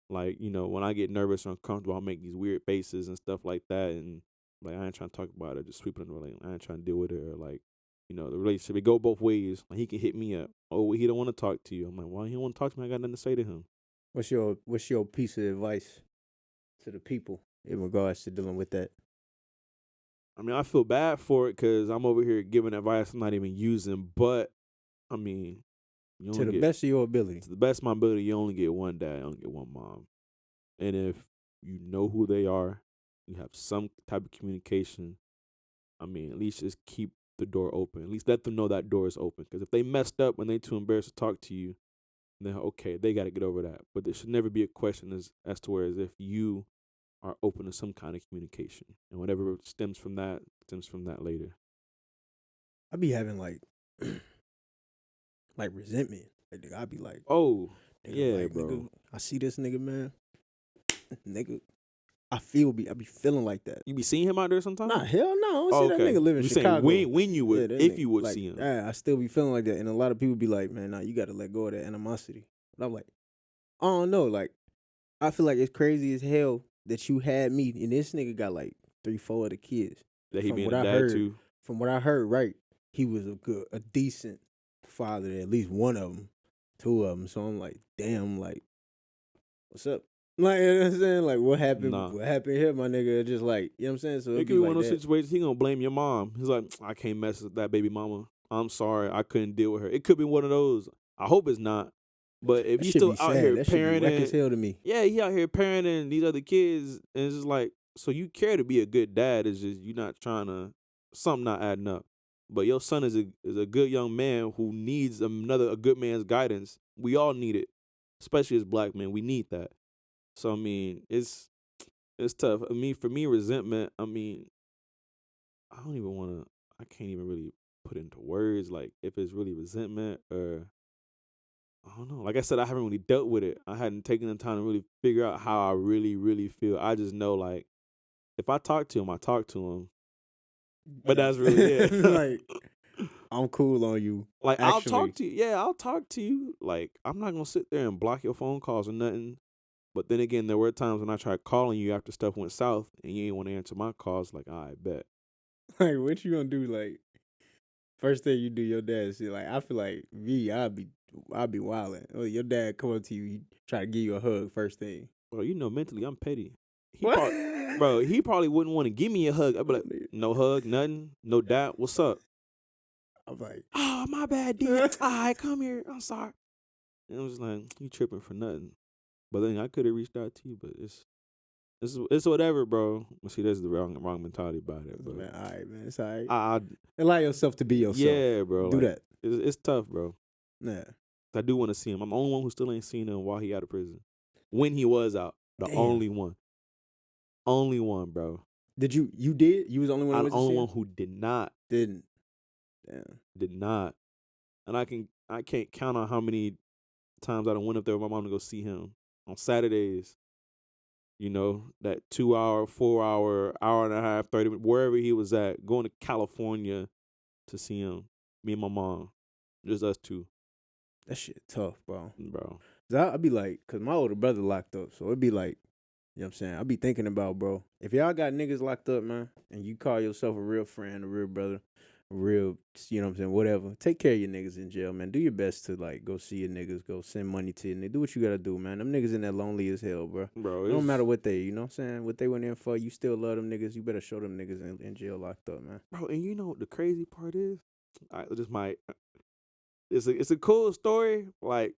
Like, when I get nervous or uncomfortable, I'll make these weird faces and stuff like that. And like, I ain't trying to talk about it, just sweep it under the rug. Like, I ain't trying to deal with it. Or like, the relationship, it go both ways. Like, he can hit me up. Oh, he don't want to talk to you. I'm like, why he don't want to talk to me? I got nothing to say to him. What's your piece of advice to the people in regards to dealing with that? I mean, I feel bad for it because I'm over here giving advice I'm not even using. But, I mean, you To only the get, best of your ability. to the best of my ability, you only get one dad, you only get one mom. And if you know who they are, you have some type of communication, I mean, at least just keep the door open. At least let them know that door is open. Because if they messed up and they too embarrassed to talk to you, then okay, they got to get over that. But there should never be a question as to where as if you are open to some kind of communication. And whatever stems from that later. I be having like like resentment. Like nigga, I be like, Oh, nigga, yeah, like bro. nigga, I see this nigga, man. Nigga, I be feeling like that. You be seeing him out there sometimes? Nah, hell no. I don't Oh, see that okay. nigga live in You Chicago. saying when you would, that if nigga, you would like, see him. I still be feeling like that. And a lot of people be like, man, nah, you got to let go of that animosity. But I'm like, I don't know. Like, I feel like it's crazy as hell that you had me, and this nigga got like 3-4 of the kids. That he From being what a I dad heard, too. from what I heard, right, he was a decent father to at least one of them, two of them. So I'm like, damn, like, what's up? Like, you know what I'm saying? Like, what happened? Nah. What happened here, my nigga? Just like, you know what I'm saying? So It it'd could be be like one of those that. situations he gonna blame your mom. He's like, I can't mess with that baby mama. I'm sorry, I couldn't deal with her. It could be one of those. I hope it's not. But if That he's should still be out sad. here That should be whack as parenting, hell to me. yeah, he out here parenting these other kids, and it's just like, so you care to be a good dad. It's just you not trying to, something not adding up. But your son is a good young man who needs a good man's guidance. We all need it, especially as black men. We need that. So I mean, it's tough. I mean, for me, resentment. I mean, I don't even want to. I can't even really put into words like if it's really resentment or I don't know. Like I said, I haven't really dealt with it. I hadn't taken the time to really figure out how I really, really feel. I just know like if I talk to him, I talk to him. But that's really it. Like, I'm cool on you. Like Actually, I'll talk to you. Yeah, I'll talk to you. Like I'm not gonna sit there and block your phone calls or nothing. But then again, there were times when I tried calling you after stuff went south and you didn't want to answer my calls. Like, I bet. like, what you gonna do? Like, first thing you do, your dad say, like, I feel like me, I'll be wilding. Oh, your dad come up to you, he try to give you a hug first thing. Bro, mentally I'm petty. What? He probably wouldn't want to give me a hug. I'd be like, no hug, nothing, no doubt. What's up? I'm like, Oh, my bad, D. All right, come here. I'm sorry. And I was like, you tripping for nothing. But then I could have reached out to you, but it's whatever, bro. See, that's the wrong mentality about it. But Man, all right, man. It's all right. I Allow yourself to be yourself. yeah, bro. Do like, that. It's tough, bro. Yeah. I do want to see him. I'm the only one who still ain't seen him while he out of prison. When he was out, the Damn. only one. Only one, bro. Did you? You did? You was the only one. I'm the only one who did not. Didn't. Damn. Did not. And I can't count on how many times I done went up there with my mom to go see him on Saturdays. You know, that 2 hour, 4 hour, hour and a half, 30 minutes, wherever he was at, going to California to see him. Me and my mom. Just us two. That shit tough, bro. Bro. I'd be like, cause my older brother locked up, so it'd be like, you know what I'm saying? I'd be thinking about, bro, if y'all got niggas locked up, man, and you call yourself a real friend, a real brother, a real, you know what I'm saying, whatever, take care of your niggas in jail, man. Do your best to, like, go see your niggas, go send money to your niggas. Do what you gotta do, man. Them niggas in there lonely as hell, bro. It don't matter what they, you know what I'm saying, what they went in for, you still love them niggas. You better show them niggas in jail locked up, man. Bro, and you know what the crazy part is? It's a cool story, like,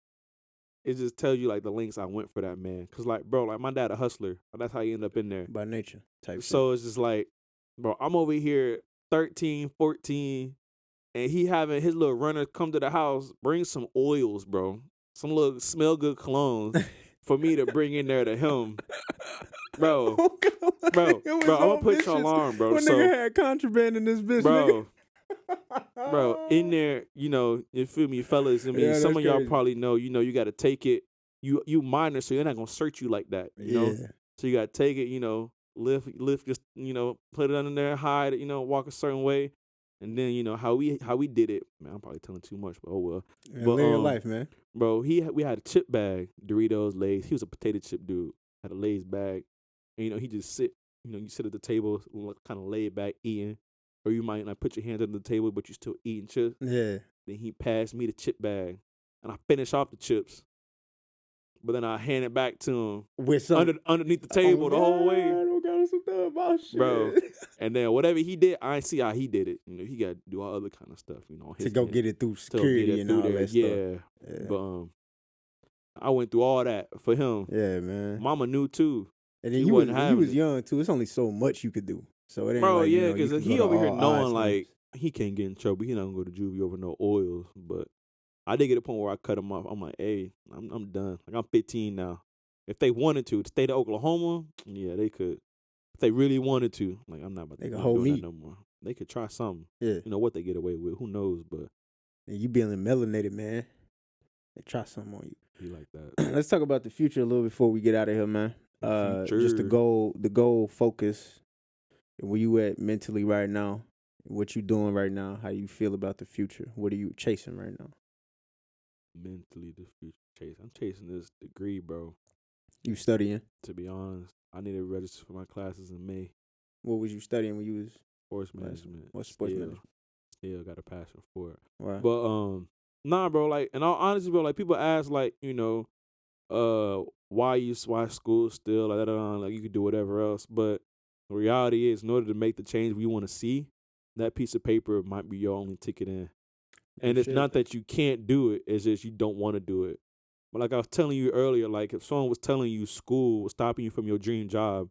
it just tells you, like, the lengths I went for that man. Because, like, bro, like, my dad a hustler. That's how he ended up in there. By nature type So it's just like, bro, I'm over here 13, 14, and he having his little runner come to the house, bring some oils, bro. Some little smell good colognes for me to bring in there to him. Bro, I'm going to put your alarm, bro. One nigga had contraband in this bitch, bro. nigga. Bro, in there, you know, you feel me, fellas? I mean, Yeah, some of y'all crazy. probably know, you know, you got to take it. You minor, so you're not going to search you like that, you know? So you got to take it, you know, lift, just, you know, put it under there, hide it, you know, walk a certain way. And then, you know, how we did it. Man, I'm probably telling too much, but oh well. Yeah, but, live your life, man. Bro, we had a chip bag, Doritos, Lay's. He was a potato chip dude. Had a Lay's bag. And, you know, he just sit, you know, you sit at the table, kind of laid back, eating. Or you might like put your hands under the table, but you still eating chips. Yeah. Then he passed me the chip bag, and I finished off the chips. But then I hand it back to him with some underneath the table the whole way, bro. And then whatever he did, I ain't see how he did it. You know, he got to do all other kind of stuff. You know, to go get it through security and all that stuff. Yeah. But I went through all that for him. Yeah, man. Mama knew too. And then he was young too. It's only so much you could do. So it ain't bro, like, yeah, because he over here knowing like games. he can't get in trouble. He not gonna go to juvie over no oils. But I did get a point where I cut him off. I'm like, hey, I'm done. Like I'm 15 now. If they wanted to stay to Oklahoma, yeah, they could. If they really wanted to, like I'm not about to do that no more. They could try something. Yeah, you know what they get away with. Who knows? But and you being melanated, man. They try something on you. Be like that. Let's talk about the future a little before we get out of here, man. Just the goal, focus. Where you at mentally right now? What you doing right now? How you feel about the future? What are you chasing right now? Mentally, the future I'm chasing this degree, bro. You studying? To be honest, I need to register for my classes in May. What was you studying when you was? Sports management. What's sports management? Still got a passion for it. Wow. But nah, bro. Like, in all honesty, bro. Like, people ask, like, you know, why school still like that? Like, you could do whatever else, but the reality is, in order to make the change we want to see, that piece of paper might be your only ticket in. And it's not that you can't do it; it's just you don't want to do it. But like I was telling you earlier, like if someone was telling you school was stopping you from your dream job,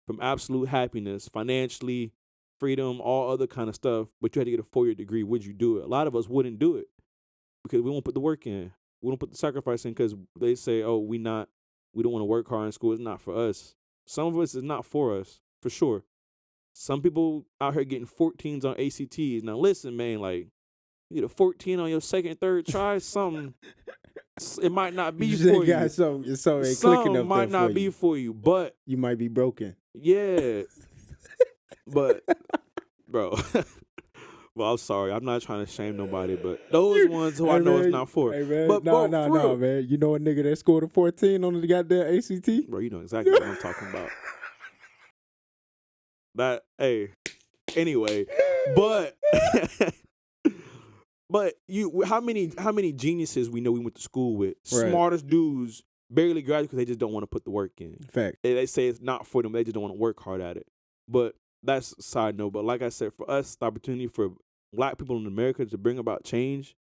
from absolute happiness, financially, freedom, all other kind of stuff, but you had to get a 4-year degree, would you do it? A lot of us wouldn't do it because we won't put the work in. We don't put the sacrifice in because they say, oh, we don't want to work hard in school. It's not for us. Some of us is not for us, for sure. Some people out here getting 14s on ACTs. Now listen, man, like you get a 14 on your second, third try, something. It might not be for you. Something might not be for you, but you might be broken. Yeah, but bro, well, I'm sorry. I'm not trying to shame nobody, but those ones who I know it's not for. Hey, man. But no, man. You know a nigga that scored a 14 on the goddamn ACT? Bro, you know exactly what I'm talking about. That, hey, anyway, but but how many geniuses we know we went to school with, smartest dudes, barely graduate because they just don't want to put the work in. Fact. They say it's not for them. They just don't want to work hard at it. But that's a side note. But like I said, for us, the opportunity for black people in America to bring about change,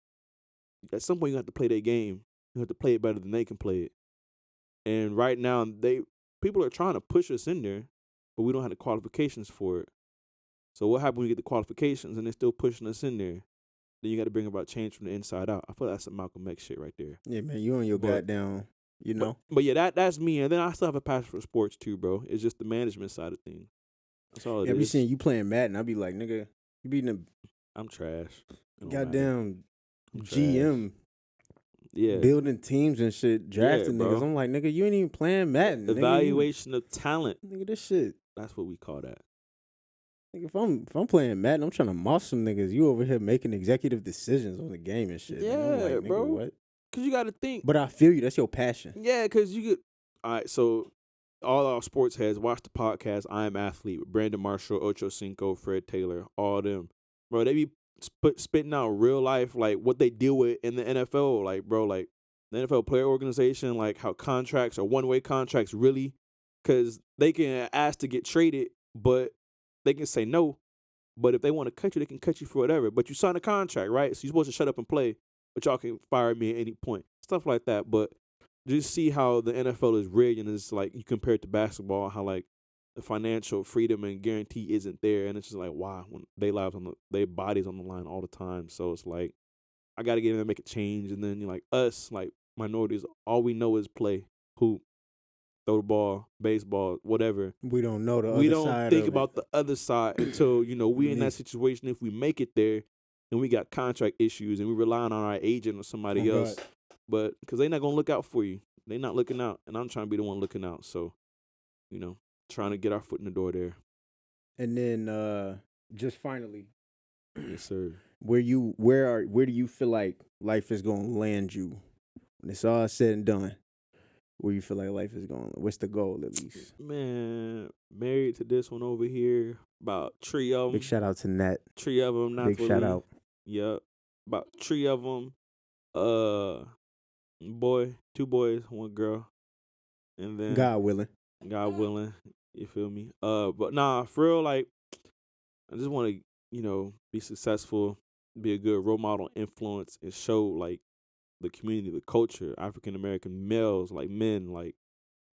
at some point you have to play their game. You have to play it better than they can play it. And right now, people are trying to push us in there, but we don't have the qualifications for it. So what happens when you get the qualifications and they're still pushing us in there? Then you got to bring about change from the inside out. I feel like that's some Malcolm X shit right there. Yeah, man, you on your goddamn, you know. But yeah, that's me. And then I still have a passion for sports too, bro. It's just the management side of things. That's all it is. I be seeing you playing Madden. I be like, nigga, you beating the I'm trash. goddamn GM. Yeah. Building teams and shit, drafting bro. niggas. I'm like, nigga, you ain't even playing Madden. Evaluation of talent. Nigga, this shit. That's what we call that. Nigga, if I'm playing Madden, I'm trying to moss some niggas. You over here making executive decisions on the game and shit. Yeah, like, nigga, bro. What? Because you got to think. But I feel you. That's your passion. Yeah, because you get. All right, so all our sports heads, watch the podcast, I Am Athlete, with Brandon Marshall, Ocho Cinco, Fred Taylor, all them. Bro, they be spitting out real life, like, what they deal with in the NFL. Like, bro, like, the NFL player organization, like, how contracts are one-way contracts, really. Because they can ask to get traded, but they can say no. But if they want to cut you, they can cut you for whatever. But you sign a contract, right? So you're supposed to shut up and play, but y'all can fire me at any point. Stuff like that. But just see how the NFL is rigged, and it's like you compare it to basketball, how like the financial freedom and guarantee isn't there, and it's just like, wow, when their bodies on the line all the time. So it's like I got to get in there and make a change. And then like us, like minorities, all we know is play, hoop, throw the ball, baseball, whatever. We don't know the other side. We don't think about the other side until, we in that situation. If we make it there and we got contract issues and we relying on our agent or somebody else, but because they're not going to look out for you. They're not looking out, and I'm trying to be the one looking out. So, trying to get our foot in the door there. And then just finally, yes, sir. Where do you feel like life is going to land you when it's all said and done? Where you feel like life is going? What's the goal, at least? Man, married to this one over here. About 3 of them. Big shout out to Nat. 3 of them. Big shout out. Yep. About 3 of them. 2 boys, 1 girl. And then God willing, you feel me? But nah, for real, like, I just want to, be successful, be a good role model, influence, and show like the community, the culture, African American males, like men, like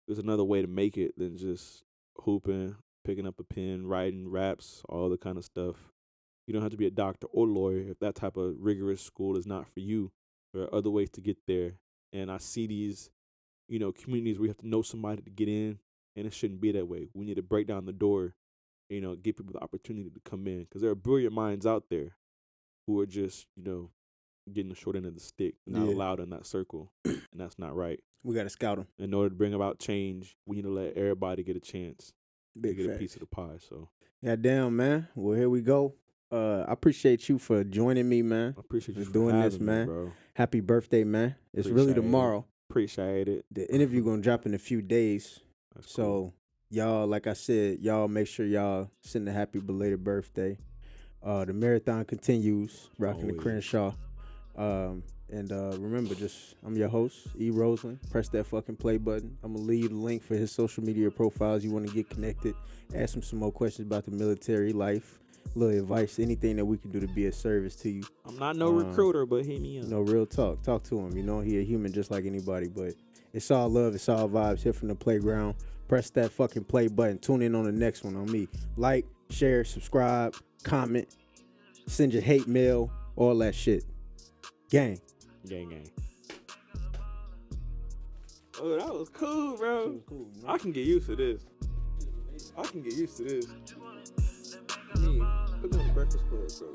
there's another way to make it than just hooping, picking up a pen, writing raps, all the kind of stuff. You don't have to be a doctor or lawyer if that type of rigorous school is not for you. There are other ways to get there. And I see these, communities where you have to know somebody to get in, and it shouldn't be that way. We need to break down the door, give people the opportunity to come in, because there are brilliant minds out there who are just, getting the short end of the stick, not allowed in that circle, and that's not right. We got to scout them. In order to bring about change, we need to let everybody get a chance to get a piece of the pie. So, goddamn, man. Well, here we go. I appreciate you for joining me, man. I appreciate you for doing this, man. Bro. Happy birthday, man. It's really tomorrow. Appreciate it. The interview gonna drop in a few days. That's so cool. Y'all, like I said, y'all make sure y'all send a happy belated birthday. The marathon continues, rocking the Crenshaw. And remember, I'm your host, E. Roseland. Press that fucking play button. I'm going to leave the link for his social media profiles. You want to get connected, ask him some more questions about the military life, little advice, anything that we can do to be of service to you. I'm not no recruiter, but hit me up. No, real talk. Talk to him. He a human just like anybody, but it's all love. It's all vibes here from the playground. Press that fucking play button. Tune in on the next one on me. Like, share, subscribe, comment, send your hate mail, all that shit. Gang. Gang. Oh, that was cool, bro. That was cool, man. I can get used to this. We're going to Breakfast Club, bro.